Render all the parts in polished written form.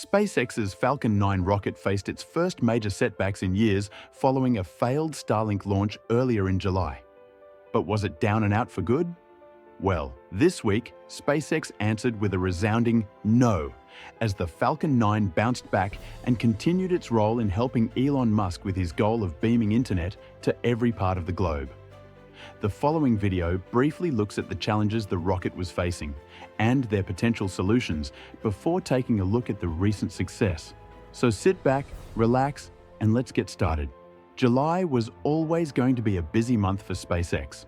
SpaceX's Falcon 9 rocket faced its first major setbacks in years following a failed Starlink launch earlier in July. But was it down and out for good? Well, this week, SpaceX answered with a resounding no, as the Falcon 9 bounced back and continued its role in helping Elon Musk with his goal of beaming internet to every part of the globe. The following video briefly looks at the challenges the rocket was facing and their potential solutions before taking a look at the recent success. So sit back, relax, and let's get started. July was always going to be a busy month for SpaceX.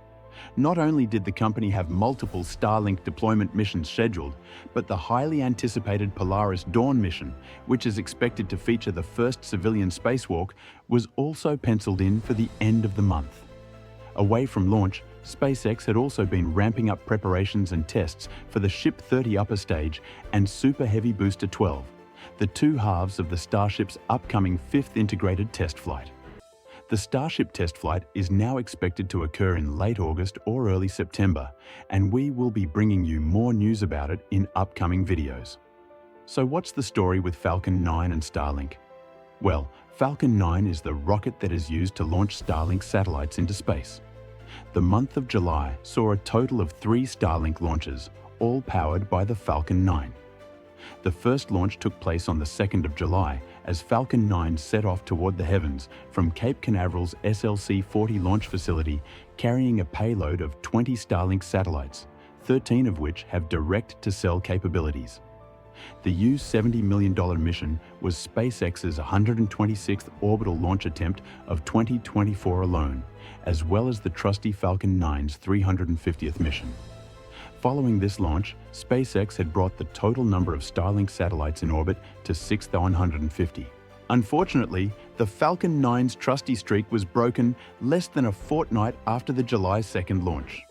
Not only did the company have multiple Starlink deployment missions scheduled, but the highly anticipated Polaris Dawn mission, which is expected to feature the first civilian spacewalk, was also penciled in for the end of the month. Away from launch, SpaceX had also been ramping up preparations and tests for the Ship 30 upper stage and Super Heavy Booster 12, the two halves of the Starship's upcoming fifth integrated test flight. The Starship test flight is now expected to occur in late August or early September, and we will be bringing you more news about it in upcoming videos. So what's the story with Falcon 9 and Starlink? Well, Falcon 9 is the rocket that is used to launch Starlink satellites into space. The month of July saw a total of 3 Starlink launches, all powered by the Falcon 9. The first launch took place on the 2nd of July as Falcon 9 set off toward the heavens from Cape Canaveral's SLC-40 launch facility, carrying a payload of 20 Starlink satellites, 13 of which have direct-to-cell capabilities. The $70 million mission was SpaceX's 126th orbital launch attempt of 2024 alone, as well as the trusty Falcon 9's 350th mission. Following this launch, SpaceX had brought the total number of Starlink satellites in orbit to 6,150. Unfortunately, the Falcon 9's trusty streak was broken less than a fortnight after the July 2nd launch.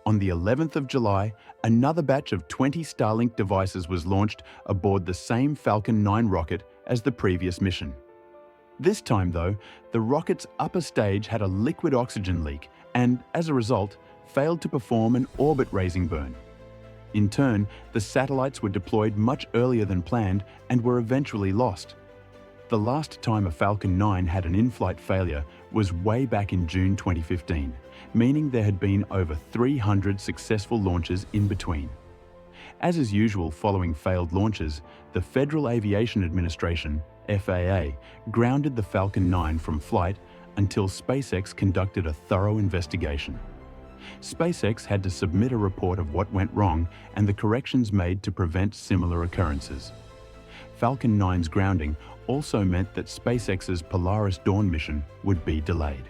On the 11th of July, another batch of 20 Starlink devices was launched aboard the same Falcon 9 rocket as the previous mission. This time, though, the rocket's upper stage had a liquid oxygen leak and, as a result, failed to perform an orbit-raising burn. In turn, the satellites were deployed much earlier than planned and were eventually lost. The last time a Falcon 9 had an in-flight failure was way back in June 2015, meaning there had been over 300 successful launches in between. As is usual following failed launches, the Federal Aviation Administration, FAA, grounded the Falcon 9 from flight until SpaceX conducted a thorough investigation. SpaceX had to submit a report of what went wrong and the corrections made to prevent similar occurrences. Falcon 9's grounding also meant that SpaceX's Polaris Dawn mission would be delayed.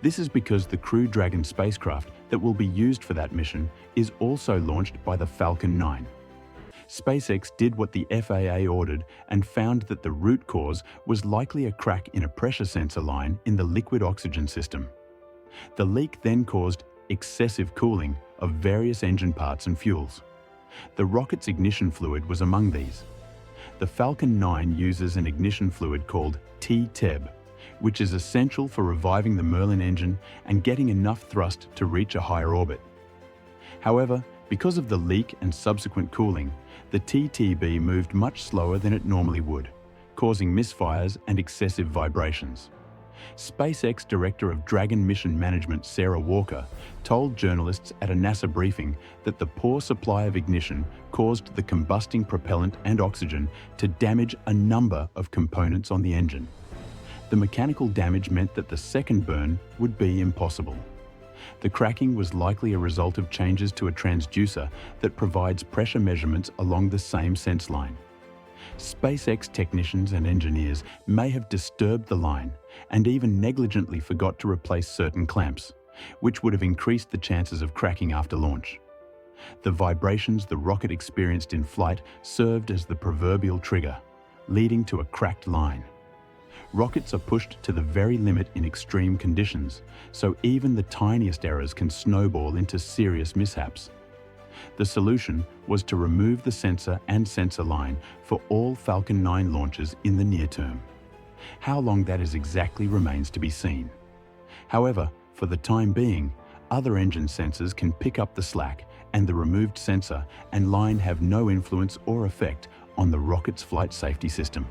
This is because the Crew Dragon spacecraft that will be used for that mission is also launched by the Falcon 9. SpaceX did what the FAA ordered and found that the root cause was likely a crack in a pressure sensor line in the liquid oxygen system. The leak then caused excessive cooling of various engine parts and fuels. The rocket's ignition fluid was among these. The Falcon 9 uses an ignition fluid called TTEB, which is essential for reviving the Merlin engine and getting enough thrust to reach a higher orbit. However, because of the leak and subsequent cooling, the TTB moved much slower than it normally would, causing misfires and excessive vibrations. SpaceX Director of Dragon Mission Management Sarah Walker told journalists at a NASA briefing that the poor supply of ignition caused the combusting propellant and oxygen to damage a number of components on the engine. The mechanical damage meant that the second burn would be impossible. The cracking was likely a result of changes to a transducer that provides pressure measurements along the same sense line. SpaceX technicians and engineers may have disturbed the line and even negligently forgot to replace certain clamps, which would have increased the chances of cracking after launch. The vibrations the rocket experienced in flight served as the proverbial trigger, leading to a cracked line. Rockets are pushed to the very limit in extreme conditions, so even the tiniest errors can snowball into serious mishaps. The solution was to remove the sensor and sensor line for all Falcon 9 launches in the near term. How long that is exactly remains to be seen. However, for the time being, other engine sensors can pick up the slack, and the removed sensor and line have no influence or effect on the rocket's flight safety system.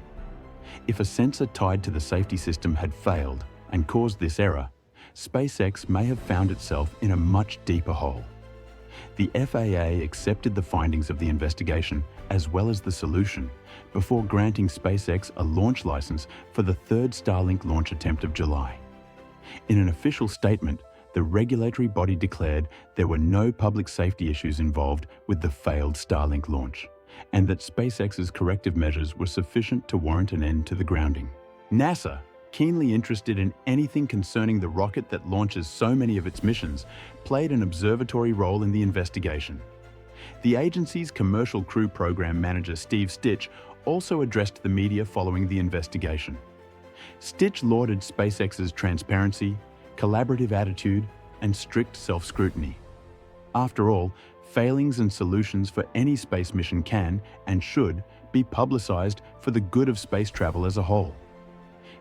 If a sensor tied to the safety system had failed and caused this error, SpaceX may have found itself in a much deeper hole. The FAA accepted the findings of the investigation as well as the solution before granting SpaceX a launch license for the third Starlink launch attempt of July. In an official statement, the regulatory body declared there were no public safety issues involved with the failed Starlink launch, and that SpaceX's corrective measures were sufficient to warrant an end to the grounding. NASA, keenly interested in anything concerning the rocket that launches so many of its missions, played an observatory role in the investigation. The agency's Commercial Crew Program Manager Steve Stitch also addressed the media following the investigation. Stitch lauded SpaceX's transparency, collaborative attitude, and strict self-scrutiny. After all, failings and solutions for any space mission can, and should, be publicized for the good of space travel as a whole.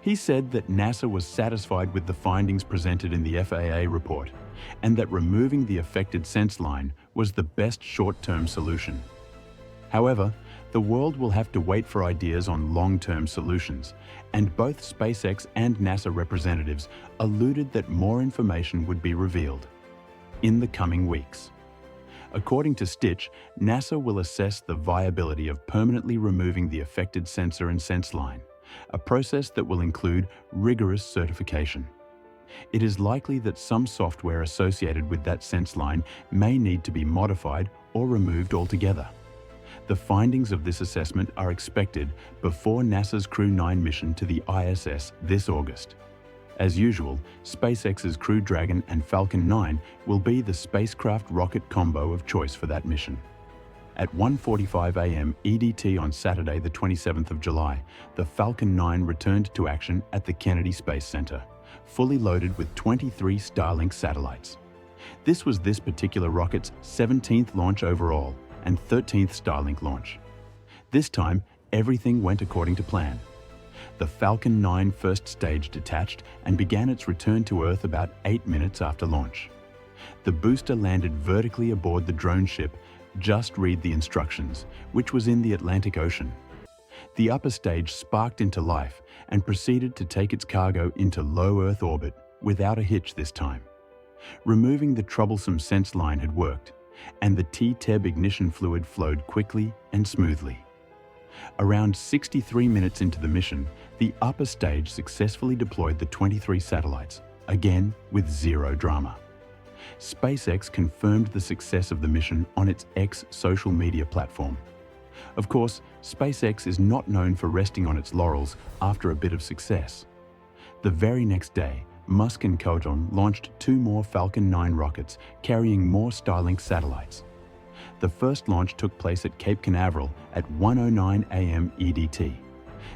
He said that NASA was satisfied with the findings presented in the FAA report, and that removing the affected sense line was the best short-term solution. However, the world will have to wait for ideas on long-term solutions, and both SpaceX and NASA representatives alluded that more information would be revealed in the coming weeks. According to Stitch, NASA will assess the viability of permanently removing the affected sensor and sense line, a process that will include rigorous certification. It is likely that some software associated with that sense line may need to be modified or removed altogether. The findings of this assessment are expected before NASA's Crew 9 mission to the ISS this August. As usual, SpaceX's Crew Dragon and Falcon 9 will be the spacecraft rocket combo of choice for that mission. At 1:45 a.m. EDT on Saturday, the 27th of July, the Falcon 9 returned to action at the Kennedy Space Center, fully loaded with 23 Starlink satellites. This was this particular rocket's 17th launch overall and 13th Starlink launch. This time, everything went according to plan. The Falcon 9 first stage detached and began its return to Earth about 8 minutes after launch. The booster landed vertically aboard the drone ship, Just Read the Instructions, which was in the Atlantic Ocean. The upper stage sparked into life and proceeded to take its cargo into low Earth orbit without a hitch this time. Removing the troublesome sense line had worked, and the T-TEB ignition fluid flowed quickly and smoothly. Around 63 minutes into the mission, the upper stage successfully deployed the 23 satellites, again with zero drama. SpaceX confirmed the success of the mission on its X social media platform. Of course, SpaceX is not known for resting on its laurels after a bit of success. The very next day, Musk and co-John launched 2 more Falcon 9 rockets carrying more Starlink satellites. The first launch took place at Cape Canaveral at 1:09 a.m. EDT.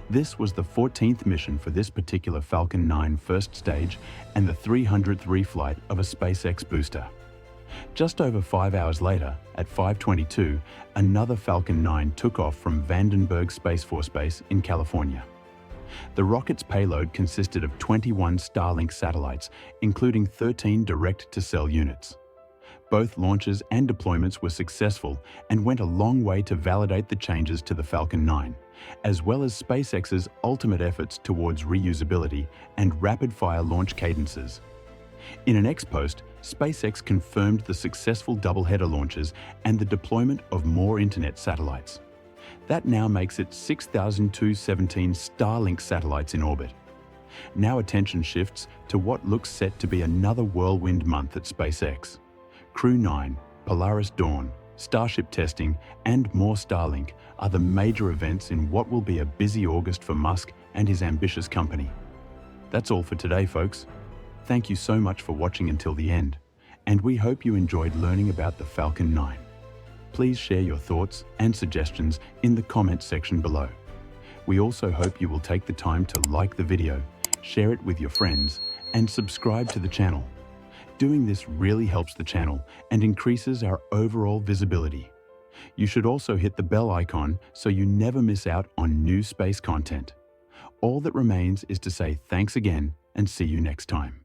This was the 14th mission for this particular Falcon 9 first stage and the 300th reflight of a SpaceX booster. Just over 5 hours later, at 5:22, another Falcon 9 took off from Vandenberg Space Force Base in California. The rocket's payload consisted of 21 Starlink satellites, including 13 direct-to-cell units. Both launches and deployments were successful and went a long way to validate the changes to the Falcon 9, as well as SpaceX's ultimate efforts towards reusability and rapid-fire launch cadences. In an ex-post, SpaceX confirmed the successful double-header launches and the deployment of more internet satellites. That now makes it 6,217 Starlink satellites in orbit. Now attention shifts to what looks set to be another whirlwind month at SpaceX. Crew 9, Polaris Dawn, Starship testing, and more Starlink are the major events in what will be a busy August for Musk and his ambitious company. That's all for today, folks. Thank you so much for watching until the end, and we hope you enjoyed learning about the Falcon 9. Please share your thoughts and suggestions in the comments section below. We also hope you will take the time to like the video, share it with your friends, and subscribe to the channel. Doing this really helps the channel and increases our overall visibility. You should also hit the bell icon so you never miss out on new space content. All that remains is to say thanks again and see you next time.